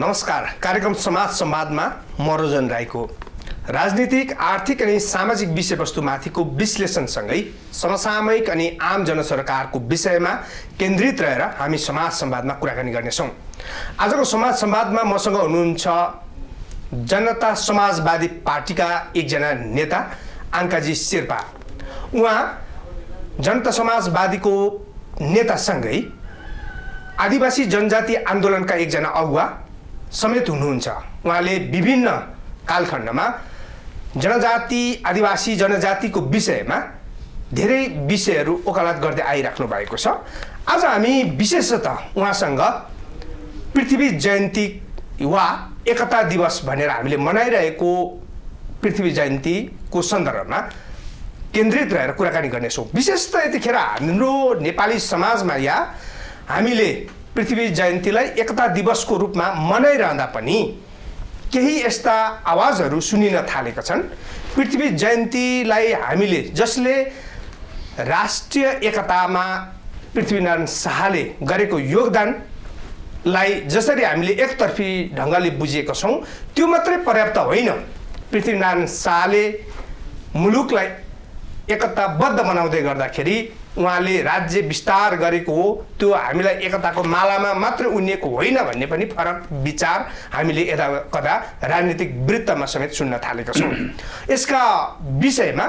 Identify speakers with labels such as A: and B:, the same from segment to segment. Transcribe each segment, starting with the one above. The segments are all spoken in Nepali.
A: नमस्कार। कार्यक्रम समाज संवादमा म रोजन राईको राजनीतिक, आर्थिक अनि सामाजिक विषयवस्तुमाथिको विश्लेषणसँगै समसामयिक अनि आम जनसरकारको विषयमा केन्द्रित रहेर हामी समाज संवादमा कुराकानी गर्नेछौँ। आजको समाज संवादमा मसँग हुनुहुन्छ जनता समाजवादी पार्टीका एकजना नेता आङ्काजी शेर्पा। उहाँ जनता समाजवादीको नेतासँगै आदिवासी जनजाति आन्दोलनका एकजना अगुवा समेत हुनुहुन्छ। उहाँले विभिन्न कालखण्डमा जनजाति, आदिवासी जनजातिको विषयमा धेरै विषयहरू वकालत गर्दै आइराख्नु भएको छ। आज हामी विशेषतः उहाँसँग पृथ्वी जयन्ती वा एकता दिवस भनेर हामीले मनाइरहेको पृथ्वी जयन्तीको सन्दर्भमा केन्द्रित रहेर कुराकानी गर्नेछौँ। विशेषतः यतिखेर हाम्रो नेपाली समाजमा या हामीले पृथ्वी जयन्तीलाई एकता दिवसको रूपमा मनाइरहँदा पनि केही यस्ता आवाजहरू सुनिन थालेका छन्। पृथ्वी जयन्तीलाई हामीले जसले राष्ट्रिय एकतामा पृथ्वीनारायण शाहले गरेको योगदानलाई जसरी हामीले एकतर्फी ढङ्गले बुझेका छौँ त्यो मात्रै पर्याप्त होइन। पृथ्वीनारायण शाहले मुलुकलाई एकताबद्ध बनाउँदै गर्दाखेरि उहाँले राज्य विस्तार गरेको हो, त्यो हामीलाई एकताको मालामा मात्र उनिएको होइन भन्ने पनि फरक विचार हामीले यता कता राजनीतिक वृत्तमा समेत सुन्न थालेका छौँ। यसका विषयमा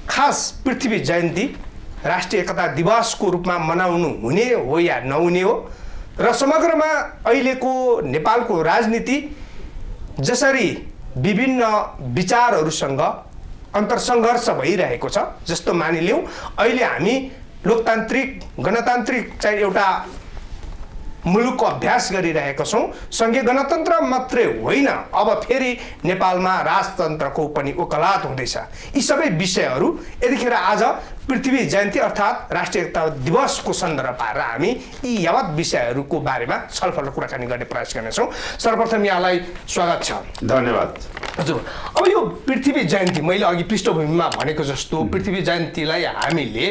A: खास पृथ्वी जयन्ती राष्ट्रिय एकता दिवसको रूपमा मनाउनु हुने हो या नहुने हो र समग्रमा अहिलेको नेपालको राजनीति जसरी विभिन्न विचारहरूसँग अन्तर्सङ्घर्ष भइरहेको छ, जस्तो मानिलिउँ अहिले हामी लोकतान्त्रिक गणतान्त्रिक चाहिँ एउटा मुलुकको अभ्यास गरिरहेका छौँ। सङ्घीय गणतन्त्र मात्रै होइन, अब फेरि नेपालमा राजतन्त्रको पनि वकालत हुँदैछ। यी सबै विषयहरू यतिखेर आज पृथ्वी जयन्ती अर्थात् राष्ट्रिय एकता दिवसको सन्दर्भ पारेर हामी यी यावत विषयहरूको बारेमा छलफल र कुराकानी गर्ने प्रयास गर्नेछौँ। सर्वप्रथम यहाँलाई स्वागत छ।
B: धन्यवाद।
A: हजुर, अब यो पृथ्वी जयन्ती मैले अघि पृष्ठभूमिमा भनेको जस्तो पृथ्वी जयन्तीलाई हामीले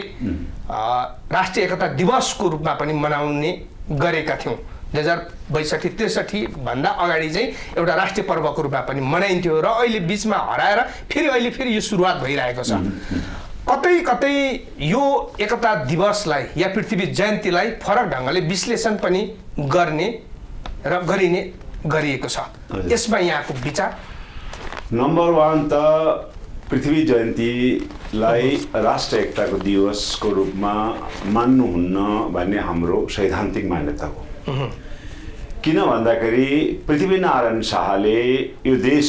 A: राष्ट्रिय एकता दिवसको रूपमा पनि मनाउने गरेका थियौँ। 2062-63 भन्दा अगाडि चाहिँ एउटा राष्ट्रिय पर्वको रूपमा पनि मनाइन्थ्यो र अहिले बिचमा हराएर फेरि यो सुरुवात भइरहेको छ। कतै कतै यो एकता दिवसलाई या पृथ्वी जयन्तीलाई फरक ढङ्गले विश्लेषण पनि गर्ने र गरिएको छ। यसमा यहाँको विचार?
B: नम्बर 1 त पृथ्वी जयन्तीलाई राष्ट्रिय एकताको दिवसको रूपमा मान्नुहुन्न भन्ने हाम्रो सैद्धान्तिक मान्यता हो। किन भन्दाखेरि पृथ्वीनारायण शाहले यो देश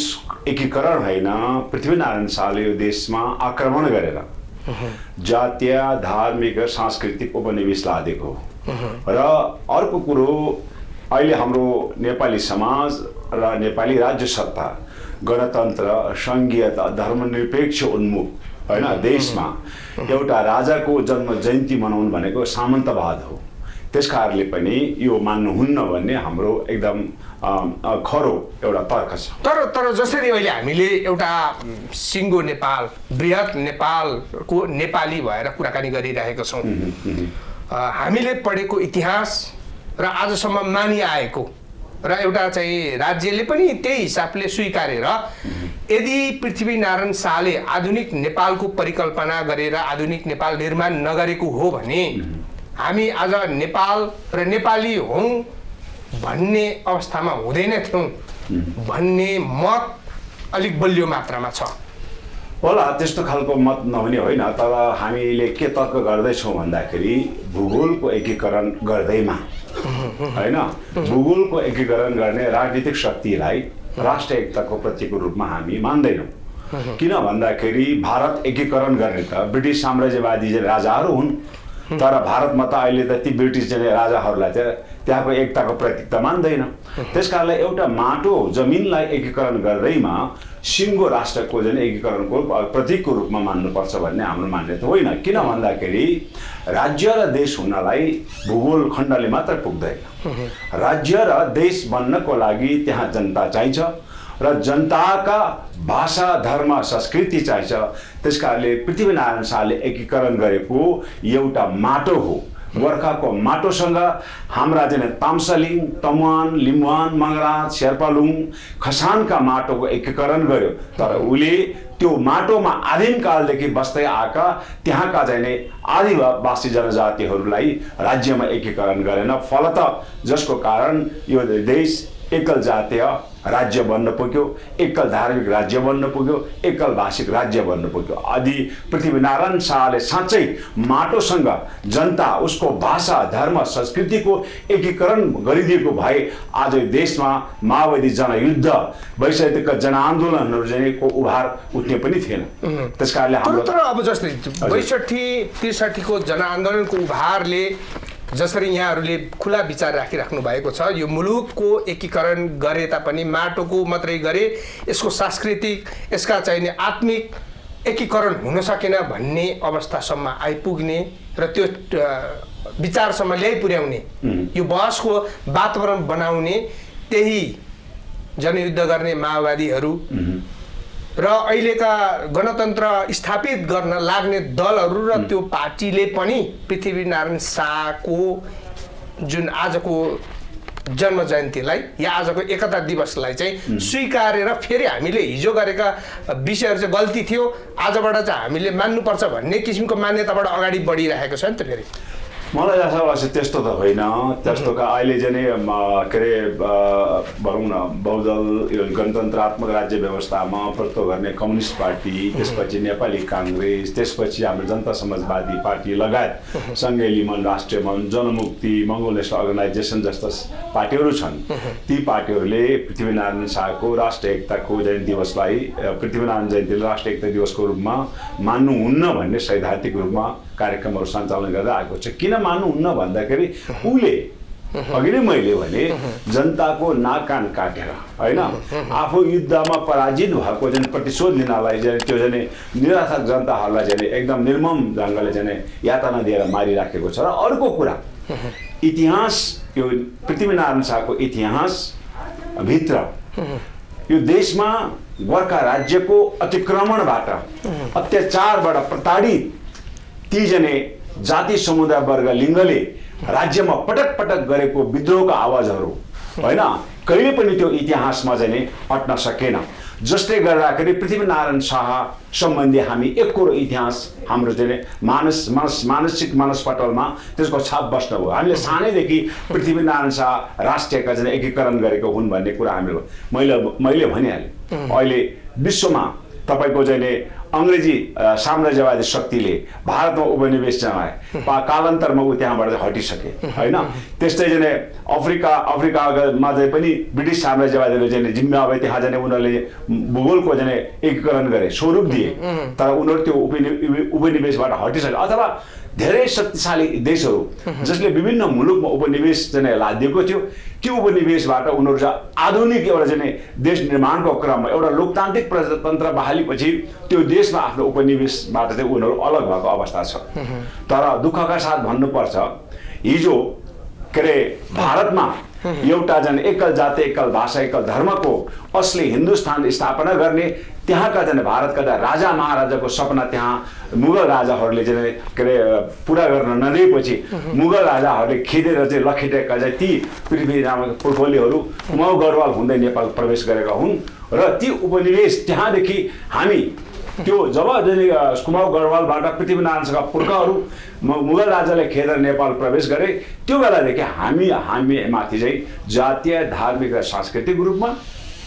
B: एकीकरण होइन, पृथ्वीनारायण शाहले यो देशमा आक्रमण गरेर जातीय, धार्मिक र सांस्कृतिक उपनिवेश लादेको हो। र अर्को कुरो, अहिले हाम्रो नेपाली समाज र नेपाली राज्य सत्ता गणतन्त्र, सङ्घीयता, धर्मनिरपेक्ष उन्मुख होइन देशमा एउटा राजाको जन्म जयन्ती मनाउनु भनेको सामन्तवाद हो। त्यस कारणले पनि यो मान्नुहुन्न भन्ने हाम्रो एकदम खरो एउटा तर्क छ।
A: तर जसरी अहिले हामीले एउटा सिङ्गो नेपाल, बृहत नेपालको नेपाली भएर कुराकानी गरिरहेका छौँ, हामीले पढेको इतिहास र आजसम्म मानिआएको र एउटा चाहिँ राज्यले पनि त्यही हिसाबले स्वीकारेर यदि पृथ्वीनारायण शाहले आधुनिक नेपालको परिकल्पना गरेर आधुनिक नेपाल निर्माण नगरेको हो भने हामी आज नेपाल र नेपाली हौँ भन्ने अवस्थामा हुँदैन थियौँ भन्ने मत अलिक बलियो मात्रामा छ।
B: होला त्यस्तो खालको मत नहुने होइन, तर हामीले के तर्क गर्दैछौँ भन्दाखेरि भूगोलको एकीकरण गर्दैमा होइन, भूगोलको एकीकरण गर्ने राजनीतिक शक्तिलाई राष्ट्रिय एकताको प्रतीकको रूपमा हामी मान्दैनौँ। किन भन्दाखेरि भारत एकीकरण गर्ने त ब्रिटिस साम्राज्यवादी राजाहरू हुन्, तर भारतमा त अहिले त ती ब्रिटिस राजाहरूलाई चाहिँ त्यहाँको एकताको प्रतीक त मान्दैन। त्यस कारणले एउटा माटो जमिनलाई एकीकरण गर्दैमा सिङ्गो राष्ट्रको जुन एकीकरणको प्रतीकको रूपमा मान्नुपर्छ भन्ने हाम्रो मान्यता होइन। किन भन्दाखेरि राज्य र देश हुनलाई भूगोल खण्डले मात्र पुग्दैन। राज्य र देश बन्नको लागि त्यहाँ जनता चाहिन्छ र जनताका भाषा, धर्म, संस्कृति चाहिन्छ। त्यसकारणले पृथ्वीनारायण शाहले एकीकरण गरेको एउटा माटो हो गोर्खाको माटोसँग हाम्रा चाहिँ ताम्सालिङ, तमुवान, लिम्बुवान, मगराज, शेर्पालुङ, खसानका माटोको एकीकरण गर्यो। तर उसले त्यो माटोमा आदिम कालदेखि बस्दै आएका त्यहाँका चाहिँ आदिवासी जनजातिहरूलाई राज्यमा एकीकरण गरेन। फलतः जसको कारण यो देश एकल जातीय राज्य बन्न पुग्यो, एकल धार्मिक राज्य बन्न पुग्यो, एकल भाषिक राज्य बन्न पुग्यो। आदि पृथ्वीनारायण शाहले साँच्चै माटोसँग जनता, उसको भाषा, धर्म, संस्कृतिको एकीकरण गरिदिएको भए आज देशमा माओवादी जनयुद्ध, वैश्विक जनआन्दोलनहरू चाहिँ को उभार उठ्ने पनि थिएन। त्यसकारणले हाम्रो
A: तर अब जस्तै 62-63 को जनआन्दोलनको उभारले जसरी यहाँहरूले खुला विचार राखिराख्नु भएको छ, यो मुलुकको एकीकरण गरे तापनि माटोको मात्रै गरे, यसको सांस्कृतिक, यसका चाहिने आत्मिक एकीकरण हुन सकेन भन्ने अवस्थासम्म आइपुग्ने र त्यो विचारसम्म ल्याइ पुर्याउने, यो बहसको वातावरण बनाउने त्यही जनयुद्ध गर्ने माओवादीहरू र अहिलेका गणतन्त्र स्थापित गर्न लाग्ने दलहरू र त्यो पार्टीले पनि पृथ्वीनारायण शाहको जुन आजको जन्म जयन्तीलाई या आजको एकता दिवसलाई चाहिँ स्वीकारेर फेरि हामीले हिजो गरेका विषयहरू चाहिँ गल्ती थियो, आजबाट चाहिँ हामीले मान्नुपर्छ भन्ने किसिमको मान्यताबाट अगाडि बढिरहेको छ नि त। फेरि
B: मलाई आशा लाग्छ त्यस्तो त होइन। त्यस्तो अहिले चाहिँ के अरे भनौँ न बहुदल यो गणतन्त्रात्मक राज्य व्यवस्थामा प्रस्तुत गर्ने कम्युनिस्ट पार्टी, त्यसपछि नेपाली काङ्ग्रेस, त्यसपछि हाम्रो जनता समाजवादी पार्टी लगायत सङ्घीय लिमन, राष्ट्रिय मन, जनमुक्ति, मङ्गोल नेसनल अर्गनाइजेसन जस्ता पार्टीहरू छन्। ती पार्टीहरूले पृथ्वीनारायण शाहको राष्ट्रिय एकताको जयन्ती दिवसलाई पृथ्वीनारायण जयन्तीलाई राष्ट्रिय एकता दिवसको रूपमा मान्नुहुन्न भन्ने सैद्धान्तिक रूपमा कार्यक्रमहरू सञ्चालन गर्दै आएको छ। किन मान्नुहुन्न भन्दाखेरि उसले अघि नै मैले भने जनताको नाक कान काटेर होइन, आफू युद्धमा पराजित भएको चाहिँ प्रतिशोध लिनलाई चाहिँ त्यो चाहिँ निराशक जनताहरूलाई चाहिँ एकदम निर्मम ढङ्गले चाहिँ यातना दिएर मारिराखेको छ। र अर्को कुरा, इतिहास, यो पृथ्वीनारायण शाहको इतिहास भित्र यो देशमा गोर्खा राज्यको अतिक्रमणबाट, अत्याचारबाट प्रताडित ती जने जाति, समुदाय, वर्ग, लिङ्गले राज्यमा पटक पटक गरेको विद्रोहका आवाजहरू होइन, कहिले पनि त्यो इतिहासमा चाहिँ अट्न सकेन। जसले गर्दाखेरि पृथ्वीनारायण शाह सम्बन्धी हामी एक कुरो इतिहास हाम्रो चाहिँ मानसिक मानसपटलमा त्यसको छाप बस्न भयो। हामीले सानैदेखि पृथ्वीनारायण शाह राष्ट्रियका चाहिँ एकीकरण गरेको हुन् भन्ने कुरा हामीले मैले भनिहालेँ। अहिले विश्वमा तपाईँको चाहिँ अङ्ग्रेजी साम्राज्यवादी शक्तिले भारतमा उपनिवेश जमाए, कालान्तरमा ऊ त्यहाँबाट हटिसके होइन। त्यस्तै चाहिँ अफ्रिकामा चाहिँ पनि ब्रिटिस साम्राज्यवादीले चाहिँ जिम्बाब्वे त्यहाँ चाहिँ उनीहरूले भूगोलको चाहिँ एकीकरण गरे, स्वरूप दिए, तर उनीहरू त्यो उपनिवेशबाट हटिसके। अथवा धेरै शक्तिशाली देशहरू जसले विभिन्न मुलुकमा उपनिवेश चाहिँ लादिएको थियो, त्यो उपनिवेशबाट उनीहरू चाहिँ आधुनिक एउटा चाहिँ देश निर्माणको क्रममा एउटा लोकतान्त्रिक प्रजातन्त्र बहालीपछि त्यो देशमा आफ्नो उपनिवेशबाट चाहिँ उनीहरू अलग भएको अवस्था छ। तर दुःखका साथ भन्नुपर्छ, हिजो के अरे भारतमा एउटा चाहिँ एकल जाति, एकल भाषा, एकल धर्मको असली हिन्दुस्तान स्थापना गर्ने त्यहाँका चाहिँ भारतका राजा महाराजाको सपना त्यहाँ मुगल राजाहरूले चाहिँ के अरे पुरा गर्न नदिएपछि मुगल राजाहरूले खेदेर चाहिँ लखेटेका चाहिँ ती पृथ्वी नामक पुर्खौलीहरू कुमाउ गढवाल हुँदै नेपाल प्रवेश गरेका हुन्। र ती उपनिवेश त्यहाँदेखि हामी त्यो जब कुमाउ गढवालबाट पृथ्वीनारायण शाहका पुर्खाहरू मुगल राजाले खेदेर नेपाल प्रवेश गरे, त्यो बेलादेखि हामी माथि चाहिँ जातीय, धार्मिक र सांस्कृतिक रूपमा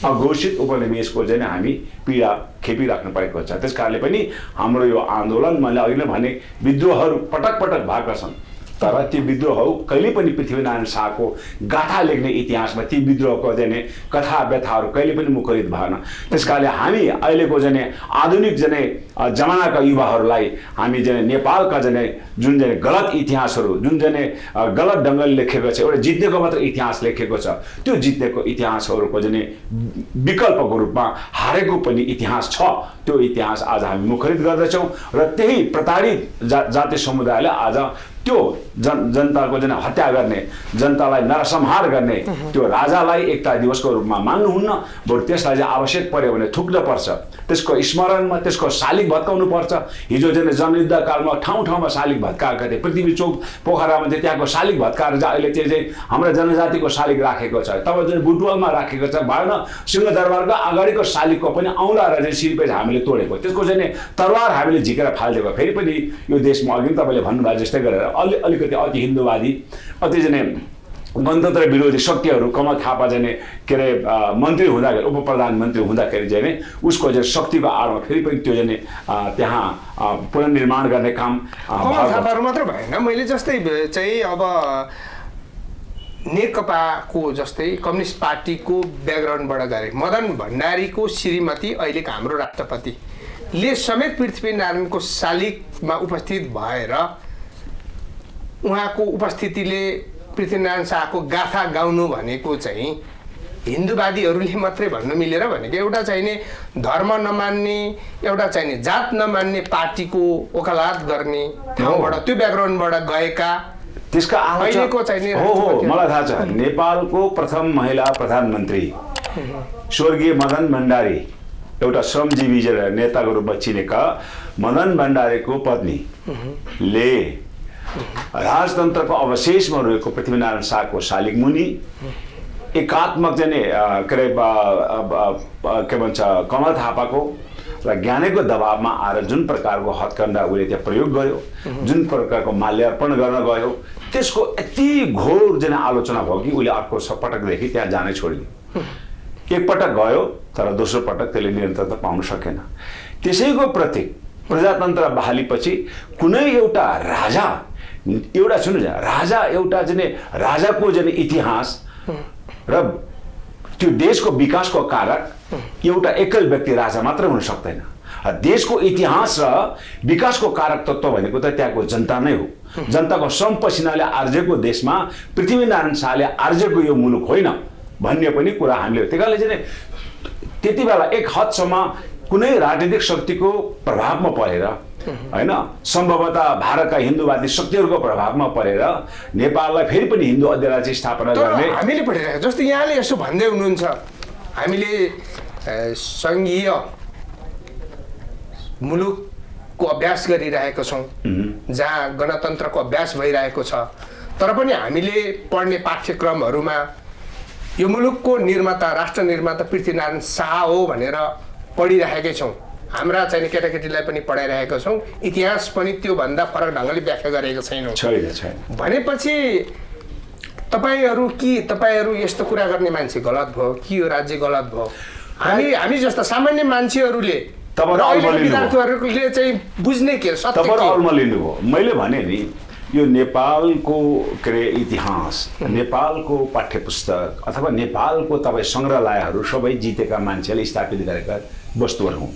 B: अघोषित उपनिवेशको चाहिँ हामी पीडा खेपिराख्नु परेको छ। त्यस कारणले पनि हाम्रो यो आन्दोलन, मैले अघि नै भने, विद्रोहहरू पटक पटक भएका छन्, तर ती विद्रोहहरू कहिले पनि पृथ्वीनारायण शाहको गाथा लेख्ने इतिहासमा ती विद्रोहको चाहिँ कथा व्यथाहरू कहिले पनि मुखरित भएन। त्यस कारणले हामी अहिलेको चाहिँ आधुनिक चाहिँ जमानाका युवाहरूलाई हामी चाहिँ नेपालका चाहिँ जुन चाहिँ गलत इतिहासहरू, जुन चाहिँ गलत ढङ्गले लेखेको छ, एउटा जित्नेको मात्र इतिहास लेखेको छ, त्यो जित्नेको इतिहासहरूको चाहिँ विकल्पको रूपमा हारेको पनि इतिहास छ, त्यो इतिहास आज हामी मुखरित गर्दछौँ। र त्यही प्रताडित जातीय समुदायले आज त्यो जनताको जुन हत्या गर्ने, जनतालाई नरसंहार गर्ने त्यो राजालाई एकता दिवसको रूपमा मान्नुहुन्न। बरु त्यसलाई चाहिँ आवश्यक पर्यो भने थुक्न पर्छ, त्यसको स्मरणमा त्यसको शालिग भत्काउनु पर्छ। हिजो जुन जनयुद्ध कालमा ठाउँ ठाउँमा शालिग भत्काएका थिए, पृथ्वी चोक पोखरामा चाहिँ त्यहाँको शालिग भत्काएर चाहिँ अहिले त्यो चाहिँ हाम्रो जनजातिको शालिग राखेको छ। तब जुन बुटवलमा राखेको छ, भएन सिंहदरबारको अगाडिको शालिगको पनि औँला र चाहिँ शिरपेज हामीले तोडेको, त्यसको चाहिँ तरवार हामीले झिकेर फालिदिएको। फेरि पनि यो देशमा अघि तपाईँले भन्नुभयो जस्तै गरेर अलिकति अति हिन्दूवादी, अति चाहिँ गणतन्त्र विरोधी शक्तिहरू, कमल थापा चाहिँ के अरे मन्त्री हुँदाखेरि, उप प्रधानमन्त्री हुँदाखेरि चाहिँ उसको चाहिँ शक्तिको आडमा फेरि पनि त्यो चाहिँ त्यहाँ पुनर्निर्माण गर्ने काम
A: कमल थापाहरू मात्र भएन। मैले जस्तै चाहिँ अब नेकपाको जस्तै कम्युनिस्ट पार्टीको ब्याकग्राउन्डबाट गरे मदन भण्डारीको श्रीमती अहिलेको हाम्रो राष्ट्रपतिले समेत पृथ्वीनारायणको शालिगमा उपस्थित भएर उहाँको उपस्थितिले पृथ्वीनारायण शाहको गाथा गाउनु भनेको चाहिँ हिन्दूवादीहरूले मात्रै भन्नु मिलेर भनेको एउटा चाहिने धर्म नमान्ने, एउटा चाहिने जात नमान्ने पार्टीको वकालत गर्ने ठाउँबाट, त्यो ब्याकग्राउन्डबाट गएका
B: त्यसका
A: अहिलेको चाहिने
B: मलाई थाहा छ। नेपालको प्रथम महिला प्रधानमन्त्री स्वर्गीय मदन भण्डारी, एउटा श्रमजीवी नेताको रूपमा चिनेका मदन भण्डारीको पत्नीले राजतन्त्रको अवशेषमा रहेको पृथ्वीनारायण शाहको शालिग मुनि एकात्मक चाहिँ के भन्छ कमल थापाको र ज्ञानेको दबावमा आएर जुन प्रकारको हत्कण्डा उसले त्यहाँ प्रयोग गर्यो, जुन प्रकारको माल्यार्पण गर्न गयो, त्यसको यति घोर चाहिँ आलोचना भयो कि उसले अर्को पटकदेखि त्यहाँ जानै छोडिदियो। एकपटक गयो तर दोस्रो पटक त्यसले निरन्तरता पाउन सकेन। त्यसैको प्रतीक प्रजातन्त्र बहालीपछि कुनै एउटा राजा, एउटा सुन्नु राजा, एउटा चाहिँ राजाको चाहिँ इतिहास र त्यो देशको विकासको कारक एउटा एकल व्यक्ति राजा मात्र हुन सक्दैन। देशको इतिहास र विकासको कारक तत्त्व भनेको त त्यहाँको जनता नै हो। जनताको श्रम पसिनाले आर्जेको देशमा पृथ्वीनारायण शाहले आर्जेको यो मुलुक होइन भन्ने पनि कुरा हामीले, त्यही कारणले चाहिँ त्यति बेला एक हदसम्म कुनै राजनीतिक शक्तिको प्रभावमा परेर हैन, सम्भवतः भारतका हिन्दूवादी शक्तिहरूको प्रभावमा परेर नेपाललाई फेरि पनि हिन्दू अधिराज्य स्थापना गर्ने
A: हामीले पढिरहेको। जस्तै यहाँले यसो भन्दै हुनुहुन्छ, हामीले सङ्घीय मुलुकको अभ्यास गरिरहेको छौँ जहाँ गणतन्त्रको अभ्यास भइरहेको छ, तर पनि हामीले पढ्ने पाठ्यक्रमहरूमा यो मुलुकको निर्माता, राष्ट्र निर्माता पृथ्वीनारायण शाह हो भनेर पढिरहेकै छौँ। हाम्रा चाहिँ केटाकेटीलाई पनि पढाइरहेका छौँ, इतिहास पनि त्योभन्दा फरक ढङ्गले व्याख्या गरेको छैनौँ। भनेपछि तपाईँहरू यस्तो कुरा गर्ने मान्छे गलत भयो कि यो राज्य गलत भयो? हामी जस्ता सामान्य मान्छेहरूले विद्यार्थीहरूले चाहिँ बुझ्ने के सत्य
B: लिनुभयो। मैले भने नि यो नेपालको के अरे इतिहास, नेपालको पाठ्यपुस्तक अथवा नेपालको तपाईँ सङ्ग्रहालयहरू सबै जितेका मान्छेले स्थापित गरेका वस्तुहरू हुन्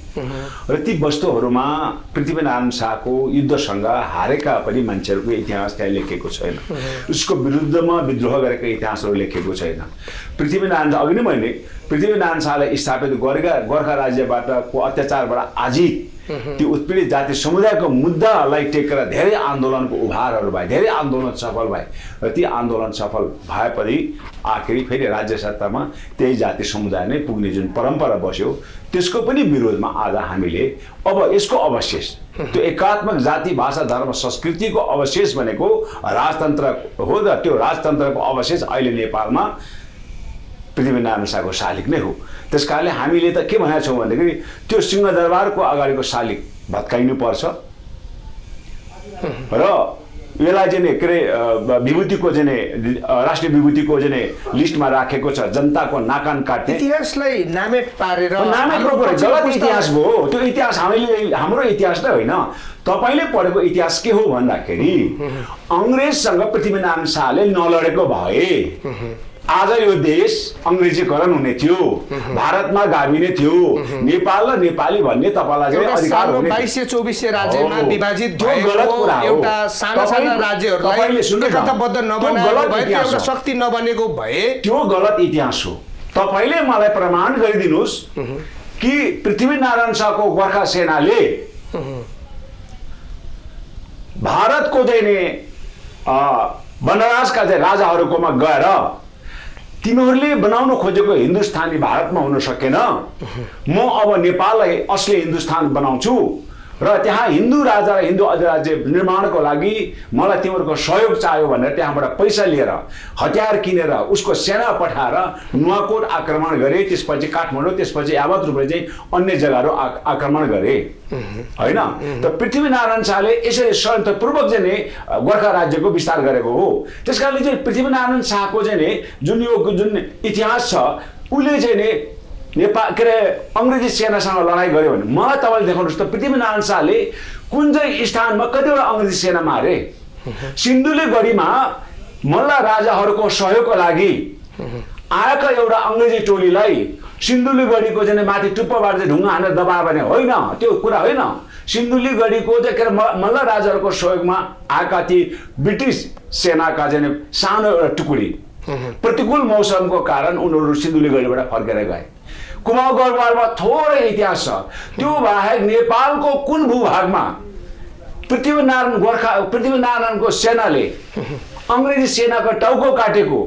B: र ती वस्तुहरूमा पृथ्वीनारायण शाहको युद्धसँग हारेका पनि मान्छेहरूको इतिहास त्यहाँ लेखेको छैन, उसको विरुद्धमा विद्रोह गरेको इतिहासहरू लेखेको छैन। पृथ्वीनारायण अघि नै मैले पृथ्वीनारायण शाहले स्थापित गरेका गोर्खा राज्यबाट को अत्याचारबाट आजित त्यो उत्पीडित जाति समुदायको मुद्दालाई टेकेर धेरै आन्दोलनको उभारहरू भए, धेरै आन्दोलन सफल भए र ती आन्दोलन सफल भए पनि आखिरी फेरि राज्य सत्तामा त्यही जाति समुदाय नै पुग्ने जुन परम्परा बस्यो त्यसको पनि विरोधमा आज हामीले अब यसको अवशेष, त्यो एकात्मक जाति भाषा धर्म संस्कृतिको अवशेष भनेको राजतन्त्र हो र त्यो राजतन्त्रको अवशेष अहिले नेपालमा पृथ्वीनारायण शाहको शालिग नै हो। त्यस कारणले हामीले त के भनेका छौँ भन्दाखेरि त्यो सिंहदरबारको अगाडिको शालिग भत्काइनु पर्छ र यसलाई चाहिँ के अरे विभूतिको चाहिँ राष्ट्रिय विभूतिको चाहिँ लिस्टमा राखेको छ, जनताको नाकान काट्ने
A: इतिहासलाई नामेट पारेर
B: गलत इतिहास भयो। त्यो इतिहास हाम्रो इतिहास त होइन। तपाईँले पढेको इतिहास के हो भन्दाखेरि अङ्ग्रेजसँग पृथ्वीनारायण शाहले नलडेको भए आज यो देश अङ्ग्रेजीकरण हुने थियो, भारतमा गाभिने थियो, नेपाल र नेपाली भन्ने तपाईँलाई चाहिँ अधिकार हुने
A: 2224 राज्यमा विभाजित भएको एउटा साना राज्यहरूलाई एकताबद्ध नबनाएको भए, एउटा शक्ति नबनेको भए
B: त्यो गलत इतिहास हो। तपाईँले मलाई प्रमाण गरिदिनुहोस् कि पृथ्वीनारायण शाहको गोर्खा सेनाले भारतको चाहिँ वनराजका चाहिँ राजाहरूकोमा गएर तिमीहरूले बनाउन खोजेको हिन्दुस्तानी भारतमा हुन सकेन, म अब नेपाललाई असली हिन्दुस्तान बनाउँछु र त्यहाँ हिन्दू राजा र हिन्दू अधिराज्य निर्माणको लागि मलाई तिमीहरूको सहयोग चाहियो भनेर त्यहाँबाट पैसा लिएर हतियार किनेर उसको सेना पठाएर नुवाकोट आक्रमण गरे, त्यसपछि काठमाडौँ, त्यसपछि यावत रूपले चाहिँ अन्य जग्गाहरू आक्रमण गरे होइन। त पृथ्वीनारायण शाहले यसरी षड्यन्त्रपूर्वक चाहिँ नि गोर्खा राज्यको विस्तार गरेको हो। त्यसकारणले चाहिँ पृथ्वीनारायण शाहको चाहिँ नि जुन इतिहास छ उसले चाहिँ नि नेपाल के अरे अङ्ग्रेजी सेनासँग लडाइँ गर्यो भने मलाई तपाईँले देखाउनुहोस् त पृथ्वीनारायण शाहले कुन चाहिँ स्थानमा कतिवटा अङ्ग्रेजी सेना मारे। सिन्धुली गढीमा मल्ल राजाहरूको सहयोगको लागि आएका एउटा अङ्ग्रेजी टोलीलाई सिन्धुली गढीको चाहिँ माथि टुप्पोबाट चाहिँ ढुङ्गा हानेर दबायो भने होइन, त्यो कुरा होइन। सिन्धुली गढीको चाहिँ के अरे मल्ल राजाहरूको सहयोगमा आएका ती ब्रिटिस सेनाका चाहिँ सानो एउटा टुकडी प्रतिकूल मौसमको कारण उनीहरू सिन्धुली गढीबाट फर्केर गए। कुमाउँ गढवालमा थोरै इतिहास छ। त्यो बाहेक नेपालको कुन भूभागमा पृथ्वीनारायणको सेनाले अङ्ग्रेजी सेनाको टाउको काटेको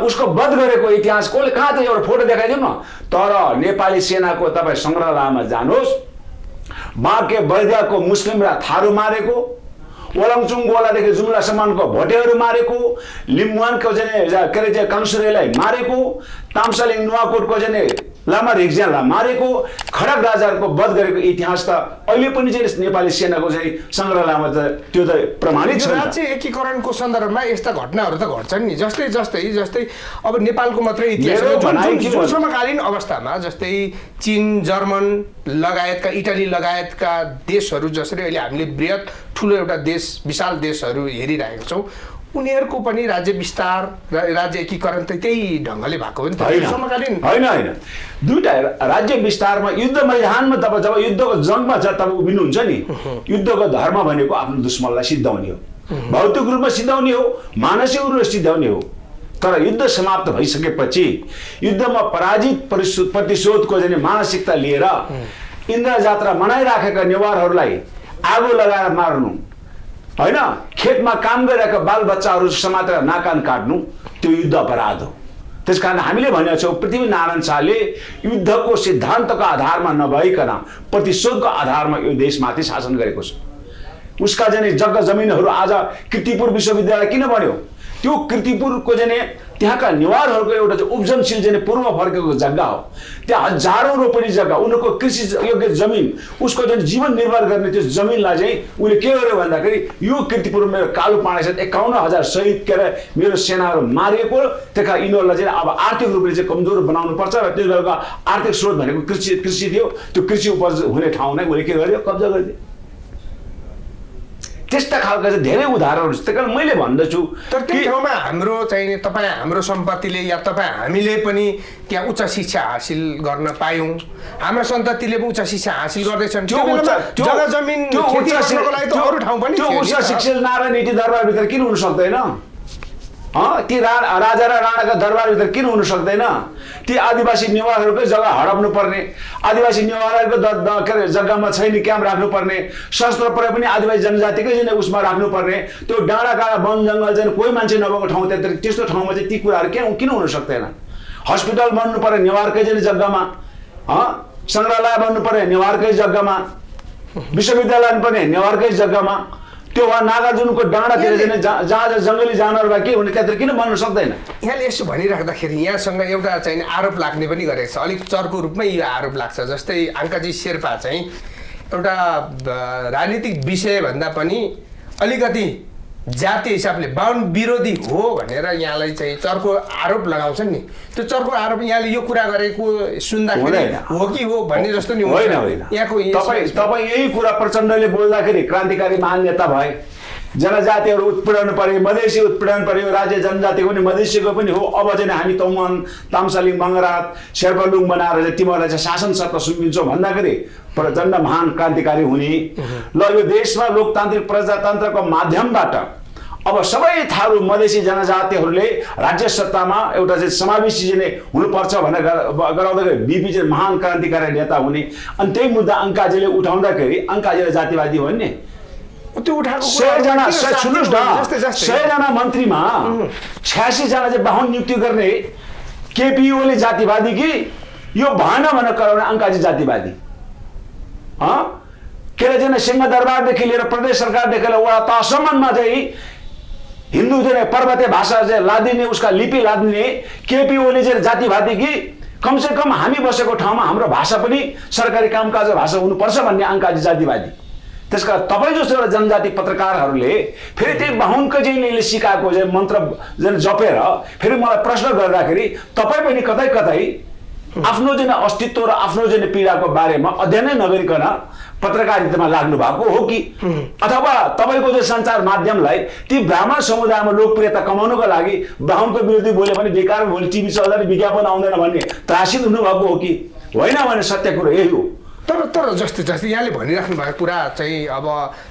B: उसको वध गरेको इतिहास कसले कहाँ त एउटा फोटो देखाइदिउँ न। तर नेपाली सेनाको तपाईँ सङ्ग्रहालयमा जानुहोस्, बाँके बैद्याको मुस्लिमलाई थारू मारेको, ओलङचुङ गोलादेखि जुम्लासम्मको भोटेहरू मारेको, लिम्बुवानको चाहिँ के अरे चाहिँ काङ्सुरेलाई मारेको, ताम्सालिङ नुवाकोटको चाहिँ लामा रिग्जेललाई मारेको, खडक राजाहरूको वध गरेको इतिहास त अहिले पनि चाहिँ नेपाली सेनाको चाहिँ सङ्ग्रहालयमा त त्यो त प्रमाणित छ।
A: राज्य एकीकरणको सन्दर्भमा यस्ता घटनाहरू त घट्छन् नि। जस्तै अब नेपालको मात्रै इतिहास जुन समकालीन अवस्थामा जस्तै चीन, जर्मन लगायतका, इटाली लगायतका देशहरू जसरी अहिले हामीले बृहत ठुलो एउटा देश, विशाल देशहरू हेरिरहेका छौँ, उनीहरूको पनि राज्य विस्तार र राज्य एकीकरण त त्यही ढङ्गले भएको हो नि त। समकालीन
B: होइन दुईटा राज्य विस्तारमा युद्ध मैदानमा तपाईँ जब युद्धको जङ्गमा छ तब उभिनुहुन्छ नि, युद्धको धर्म भनेको आफ्नो दुश्मनलाई सिद्धाउने हो, भौतिक रूपमा सिद्धाउने हो, मानसिक रूपमा सिद्धाउने हो। तर युद्ध समाप्त भइसकेपछि युद्धमा पराजित प्रतिशोधको चाहिँ मानसिकता लिएर इन्द्र जात्रा मनाइराखेका नेवारहरूलाई आगो लगाएर मार्नु होइन, खेतमा काम गरिरहेका बालबच्चाहरू समातेर नाकान काट्नु, त्यो युद्ध अपराध हो। त्यसकारण हामीले भनेका छौँ पृथ्वीनारायण शाहले युद्धको सिद्धान्तको आधारमा नभइकन प्रतिशोधको आधारमा यो देशमाथि शासन गरेको छ। उसका चाहिँ जग्गा जमिनहरू आज कीर्तिपुर विश्वविद्यालय किन बन्यो? त्यो कीर्तिपुरको चाहिँ त्यहाँका नेवारहरूको एउटा उब्जनशील चाहिँ पूर्व फर्केको जग्गा हो। त्यहाँ हजारौँ रोपनी जग्गा, उनीहरूको कृषि योग्य जमिन, उसको चाहिँ जीवन निर्वाह गर्ने त्यो जमिनलाई चाहिँ उसले के गर्यो भन्दाखेरि यो कीर्तिपुर मेरो कालो पाँडेसहित 51,000 शहीद के अरे मेरो सेनाहरू मारिएको, त्यहाँ यिनीहरूलाई चाहिँ अब आर्थिक रूपले चाहिँ कमजोर बनाउनु पर्छ र तिनीहरूको आर्थिक स्रोत भनेको कृषि थियो। त्यो कृषि उपज हुने ठाउँ नै उसले के गर्यो, कब्जा गरिदियो। त्यस्ता खालका चाहिँ धेरै उदाहरणहरू छ। त्यही कारण मैले भन्दछु
A: तर त्यो ठाउँमा हाम्रो चाहिने तपाईँ हाम्रो सम्पत्तिले या तपाईँ हामीले पनि त्यहाँ उच्च शिक्षा हासिल गर्न पायौँ, हाम्रो सन्ततिले पनि उच्च शिक्षा हासिल गर्दैछन्। त्यो जग्गा जमिन खेती गर्नको लागि त अरू ठाउँ पनि
B: त्यो उच्च शिक्षा नारायण नीति दरबारभित्र किन हुन सक्दैन? ती राजा र राणाका दरबारभित्र किन हुन सक्दैन? ती आदिवासी नेवारहरूकै जग्गा हडप्नु पर्ने, आदिवासी नेवारहरूको के अरे जग्गामा छैन क्याम्प राख्नुपर्ने, शस्त्र प्रयोग पनि आदिवासी जनजातिकै चाहिँ उसमा राख्नुपर्ने, त्यो डाँडाकाँडा वन जङ्गल चाहिँ कोही मान्छे नभएको ठाउँ त्यस्तो ठाउँमा चाहिँ ती कुराहरू किन हुन सक्दैन? हस्पिटल बन्नु पर्ने नेवारकै चाहिँ जग्गामा, सङ्ग्रहालय बन्नु पर्ने नेवारकै जग्गामा, विश्वविद्यालय पनि नेवारकै जग्गामा, त्यो नागार्जुनको डाँडातिर जहाँ जङ्गली जनावरलाई के हुने त्यहाँतिर किन बन्न सक्दैन?
A: यहाँले यसो भनिराख्दाखेरि यहाँसँग एउटा चाहिँ आरोप लाग्ने पनि गरेको छ, अलिक चर्को रूपमै यो आरोप लाग्छ। जस्तै आङ्काजी शेर्पा चाहिँ एउटा राजनीतिक विषयभन्दा पनि अलिकति जातीय हिसाबले बाहुन विरोधी हो भनेर यहाँलाई चाहिँ चर्को आरोप लगाउँछन् नि। त्यो चर्को आरोप यहाँले यो कुरा गरेको सुन्दाखेरि हो कि हो भन्ने जस्तो नि
B: होइन।
A: यहाँको
B: तपाईँ यही कुरा प्रचण्डले बोल्दाखेरि क्रान्तिकारी महान नेता भए, जनजातिहरू उत्पीडन पर्यो, मधेसी उत्पीडन पर्यो, राज्य जनजातिको पनि मधेसीको पनि हो। अब चाहिँ हामी तमुवान, ताम्सालिङ, मङ्गरात, शेर्पालुङ बनाएर चाहिँ तिमीहरूलाई चाहिँ शासन सत्ता सुम्पिन्छौँ भन्दाखेरि प्रचण्ड महान क्रान्तिकारी हुने। ल यो देशमा लोकतान्त्रिक प्रजातन्त्रको माध्यमबाट अब सबै थारू मधेसी जनजातिहरूले राज्य सत्तामा एउटा चाहिँ समावेशी चाहिँ हुनुपर्छ भनेर गराउँदाखेरि बिपी चाहिँ महान क्रान्तिकारी नेता हुने। अनि त्यही मुद्दा अङ्काजीले उठाउँदाखेरि अङ्काजीले जातिवादी भन्ने
A: त्यो उठाएको
B: 100 जना सुन्नुस् न 100 जना मन्त्रीमा 86 जना चाहिँ बाहुन नियुक्ति गर्ने केपी ओली जातिवादी कि यो भएन भनेर कराउने अंकाजी जातिवादी के सिंहदरबारदेखि लिएर प्रदेश सरकारदेखि लिएर वडा तहसम्ममा चाहिँ हिन्दू चाहिँ पर्वतीय भाषा चाहिँ लादिने उसका लिपि लादिने केपी ओली चाहिँ जातिवादी कि कमसे कम हामी बसेको ठाउँमा हाम्रो भाषा पनि सरकारी कामकाज भाषा हुनुपर्छ भन्ने अंकाजी जातिवादी। त्यसकारण तपाईँ जस्तो एउटा जनजाति पत्रकारहरूले फेरि त्यही बाहुनको चाहिँ सिकाएको चाहिँ मन्त्र जपेर फेरि मलाई प्रश्न गर्दाखेरि तपाईँ पनि कतै कतै आफ्नो चाहिँ अस्तित्व र आफ्नो चाहिँ पीडाको बारेमा अध्ययनै नगरिकन पत्रकारितामा लाग्नु भएको हो कि अथवा तपाईँको चाहिँ सञ्चार माध्यमलाई ती ब्राह्मण समुदायमा लोकप्रियता कमाउनको लागि बाहुनको विरोधी बोले भने बेकार भोलि टिभी चल्दा विज्ञापन आउँदैन भन्ने त्रासित हुनुभएको हो कि होइन भने सत्य कुरो यही हो।
A: तर जस्तै यहाँले भनिराख्नु भएको कुरा चाहिँ अब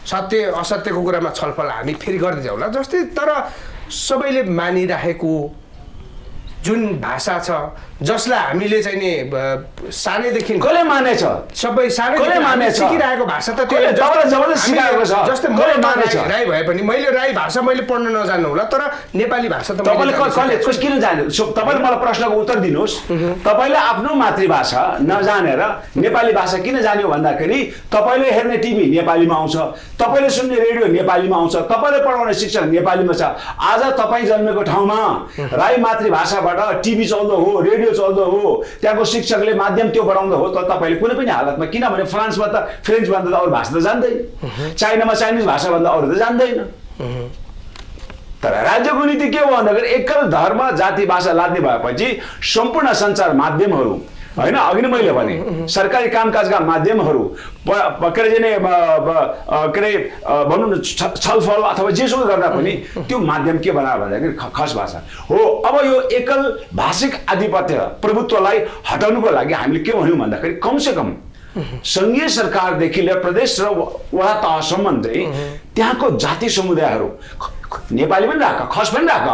A: सत्य असत्यको कुरामा छलफल हामी फेरि गर्दै जाउँला। जस्तै तर सबैले मानिराखेको जुन भाषा छ जसलाई हामीले चाहिँ नि सानैदेखि
B: कसले मानेछ
A: सबै सानैदेखि सिकिरहेको भाषा त त्यो
B: जबरजस्ती सिकाएको छ।
A: जस्तै मैले राई भए पनि मैले राई भाषा मैले पढ्न नजान्नु होला तर नेपाली भाषा त
B: तपाईँले किन जाने तपाईँले मलाई प्रश्नको उत्तर दिनुहोस्। तपाईँले आफ्नो मातृभाषा नजानेर नेपाली भाषा किन जान्यो भन्दाखेरि तपाईँले हेर्ने टिभी नेपालीमा आउँछ, तपाईँले सुन्ने रेडियो नेपालीमा आउँछ, तपाईँले पढाउने शिक्षक नेपालीमा छ। आज तपाईँ जन्मेको ठाउँमा राई मातृभाषाबाट टिभी चल्दो हो, रेडियो चल्दो हो, त्यहाँको शिक्षकले माध्यम त्यो बढाउँदो हो त तपाईँले कुनै पनि हालतमा किनभने फ्रान्समा त फ्रेन्च भन्दा अरू भाषा त जान्दैन, चाइनामा चाइनिज भाषा भन्दा अरू त जान्दैन। तर राज्यको नीति के हो भन्दाखेरि एकल धर्म जाति भाषा लाद्ने भएपछि सम्पूर्ण सञ्चार माध्यमहरू होइन अघि नै मैले भने सरकारी कामकाजका माध्यमहरू के अरे भनौँ न छलफल अथवा जेसुकै गर्दा पनि त्यो माध्यम के बनायो भन्दाखेरि खस भाषा हो। अब यो एकल भाषिक आधिपत्य प्रभुत्वलाई हटाउनुको लागि हामीले के भन्यौँ भन्दाखेरि कमसे कम संघीय सरकारदेखि लिएर प्रदेश र वडा तहसम्म चाहिँ त्यहाँको जाति समुदायहरू नेपाली पनि राख खस पनि राख